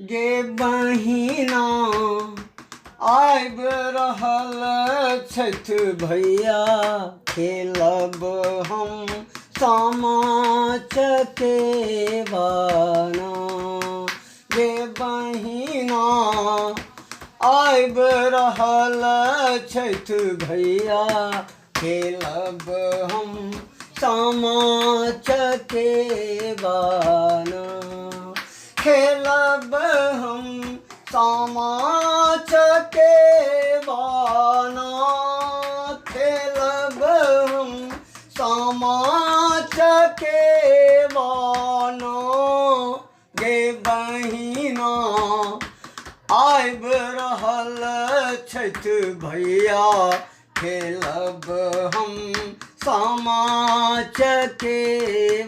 गे बहिना आबि रहल छथि भैया, खेलब हम सामा चकेबाना। गे बहिना आबि रहल छथि भैया, खेलब हम सामा चकेबाना। खेलब हम सामा चकेबाना, खेलब हम सामा चकेबाना। गे बहिना आबि रहल छथि भैया, खेलब हम सामा चकेबाना।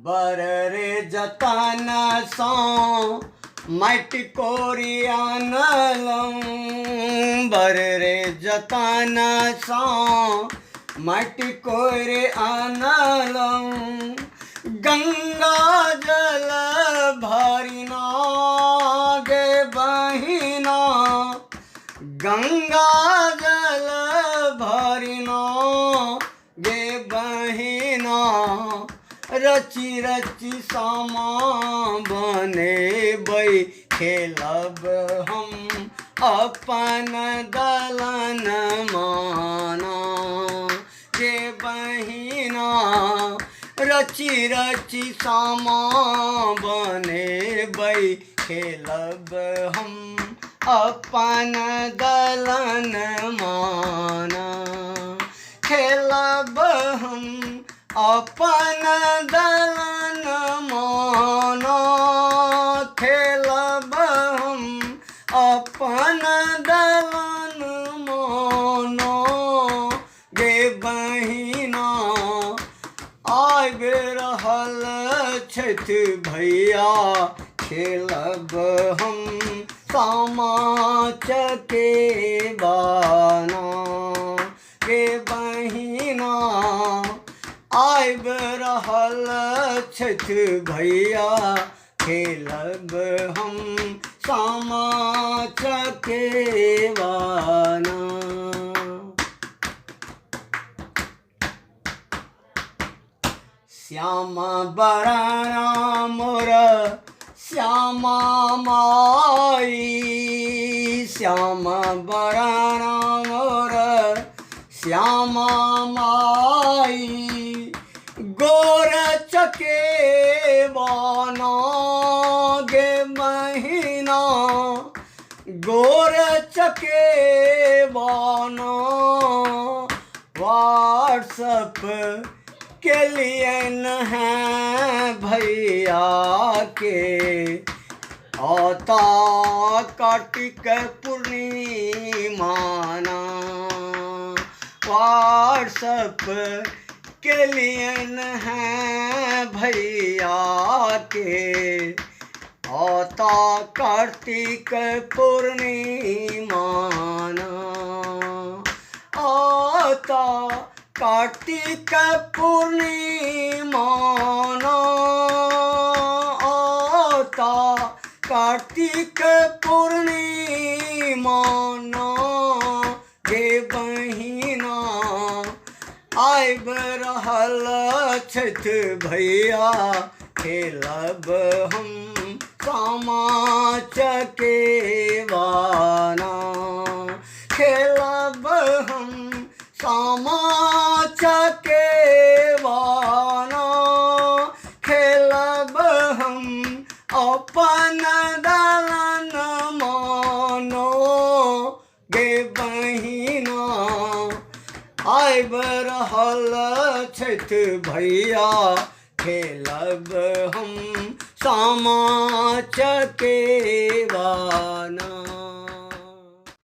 बर रे जतन सँ माटि कोरि आनलहुँ, बर रे जतन सँ माटि कोरि आनलहुँ। गंगा जल भरिना गे बहिना, गंगा जल भरिना गे बहिना। रची रची सामा बनेबै, खेलब हम अपन दलन माना। गे बहिना रची रची सामा बनेबै, खेलब हम अपन दलन माना। खेलब हम अपन दलन माना, खेलब हम अपन दलन माना। गे बहिना आबि रहल छथि भैया, खेलब हम सामा चकेबाना। गे बहिना आबि रहल छथि भैया, खेलब हम सामा चकेबाना। श्यामा बरना मोर श्यामा माई, श्यामा बरना मोर श्यामा माई। गोर चकेबाना गे बहिना, गोर चकेबाना। व्हाट्सएप के लिए न है भैया के, आता कार्तिक पूर्णिमाना। व्हाट्सएप के लिए न है भैया के, आता कार्तिक पूर्णिमाना। आता कार्तिक पूर्णिमाना, आता कार्तिक पूर्णिमाना। गे बहिना आबि रहल छथि भैया, खेलब हम सामा चकेबाना। खेलब हम सामा चकेबाना, खेलब हम अपन दलन मानो। गे बहिना आबि रहल छथि भैया, खेलब हम सामा चकेबाना।